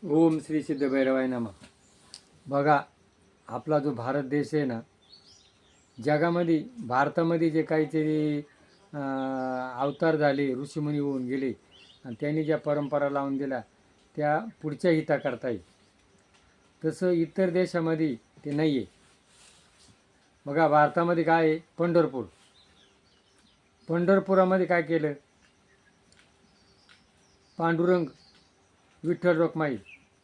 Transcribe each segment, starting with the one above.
ओम श्री सिद्ध भैरवाय नमः. बघा, आपला जो भारत देश आहे ना, जगामध्ये भारतामध्ये जे काहीतरी अवतार झाले, ऋषीमुनी होऊन गेले आणि त्यांनी ज्या परंपरा लावून दिल्या त्या पुढच्या हिता करता येईल, तसं इतर देशामध्ये ते नाही आहे. बघा, भारतामध्ये काय आहे, पंढरपुरामध्ये काय केलं, पांडुरंग विठ्ठल रखुमाई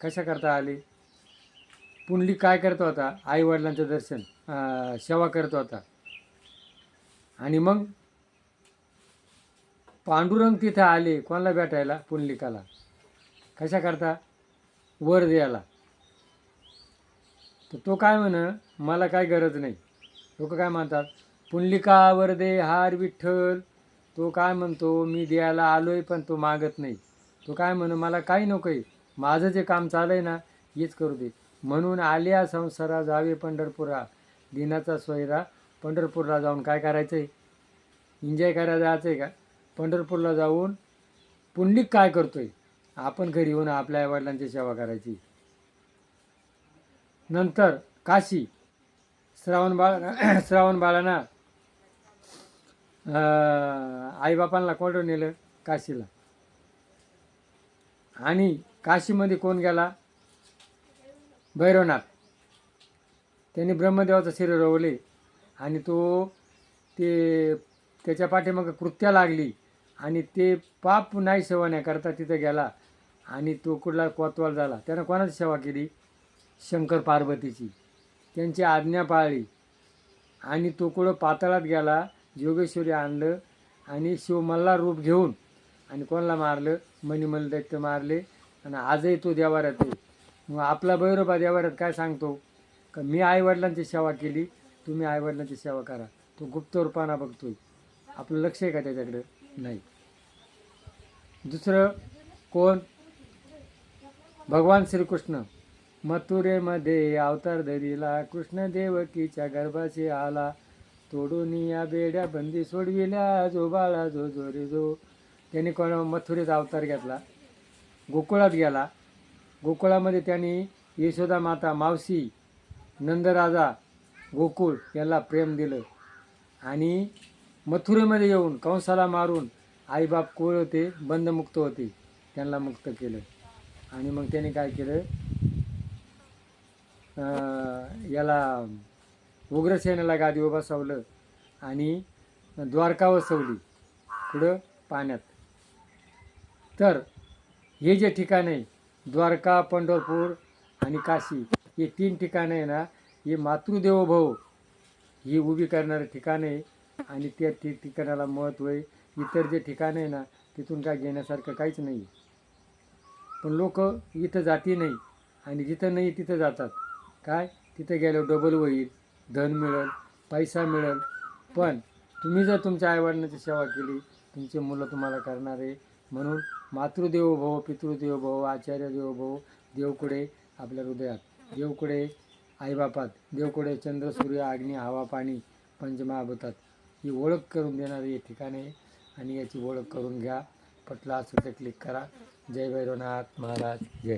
कशा करता आले. पुंडलिक काय करत होता, आईवडिलांचं दर्शन सेवा करत होता. आणि मग पांडुरंग तिथे आले कोणाला भेटायला, पुंडलिकाला कशा करता, वर द्यायला. तर तो काय म्हण, मला काय गरज नाही. लोक काय म्हणतात, पुंडलिका वर दे हार विठ्ठल. तो काय म्हणतो, मी द्यायला आलोय पण तो मागत नाही. तो काय म्हण, मला काही नको आहे, माझं जे काम चालू आहे ना हेच करू दे. म्हणून आल्या संसारा जावे पंढरपुरा, दिनाचा सोयरा पंढरपूरला जाऊन काय करायचं आहे, एन्जॉय करायला जायचं आहे का. पंढरपूरला जाऊन पुंडलिक काय करतोय, आपण घरी येऊन आपल्या आईवडिलांची सेवा करायची. नंतर काशी, श्रावण बाळांना आईबापांना कोण नेलं, काशीला. आणि काशीमध्ये कोण गेला, भैरवनाथ. त्यांनी ब्रह्मदेवाचं शरीर रोवले आणि त्याच्या पाठीमागं कृत्या लागली आणि ते पाप नाही सेवण्याकरता तिथं गेला आणि तो कुठला कोतवाल झाला. त्यानं कोणाची सेवा केली, शंकर पार्वतीची. त्यांची आज्ञा पाळली आणि तो कुठं पाताळात गेला, योगेश्वरी आणलं आणि शिवमल्हार रूप घेऊन आणि कोणाला मारलं, मणिमल दैत्य मारले. आणि आजही तो देवाऱ्यात आहे. मग आपला भैरोबा देवाऱ्यात काय सांगतो का, मी आईवडिलांची सेवा केली, तुम्ही आईवडिलांची सेवा करा. तो गुप्त रूपाना बघतोय, आपलं लक्ष आहे का त्याच्याकडे, नाही. दुसरं कोण, भगवान श्रीकृष्ण. मथुरेमध्ये अवतार धरिला, कृष्ण देवकीच्या गर्भाशी आला. तोडून या बेड्या बंदी सोडविल्या, जो बाळा जो जो रे जो. त्यांनी कोण, मथुरेचा अवतार घेतला, गोकुळात गेला. गोकुळामध्ये त्यांनी यशोदा माता, मावशी, नंदराजा, गोकुळ याला प्रेम दिलं. आणि मथुरेमध्ये येऊन कंसाला मारून आईबाप कोळ होते, बंधमुक्त होते, त्यांना मुक्त केलं. आणि मग त्यांनी काय केलं, याला उग्रसेनाला गादीवर बसवलं आणि द्वारका वसवली, पुढं पाण्यात. तर हे जे ठिकाण आहे, द्वारका, पंढरपूर आणि काशी, हे 3 ठिकाणं आहे ना, हे मातृदेवोभव ही उभी करणारे ठिकाण आहे. आणि त्या ठिकाणाला महत्त्व आहे. इतर जे ठिकाणं आहे ना, तिथून काय घेण्यासारखं काहीच नाही. पण लोक इथं जाती नाही आणि जिथं नाही तिथं जातात. काय, तिथं गेल्यावर डबल होईल, धन मिळेल, पैसा मिळेल. पण तुम्ही जर तुमच्या आईवडिलांची सेवा केली, तुमचे मुलं तुम्हाला करणार आहे. म्हणून मातृदेवोभव, पितृदेवोभव, आचार्य देवोभव, देवकुडे आपल्या हृदयात, देवकुडे आईबापात, देवकुडे चंद्र सूर्य अग्नी हवा पाणी पंचमहाभूतात. ही ओळख करून देणारे हे ठिकाण आहे आणि याची ओळख करून घ्या. पटला असेल तर क्लिक करा. जय भैरवनाथ महाराज, जय.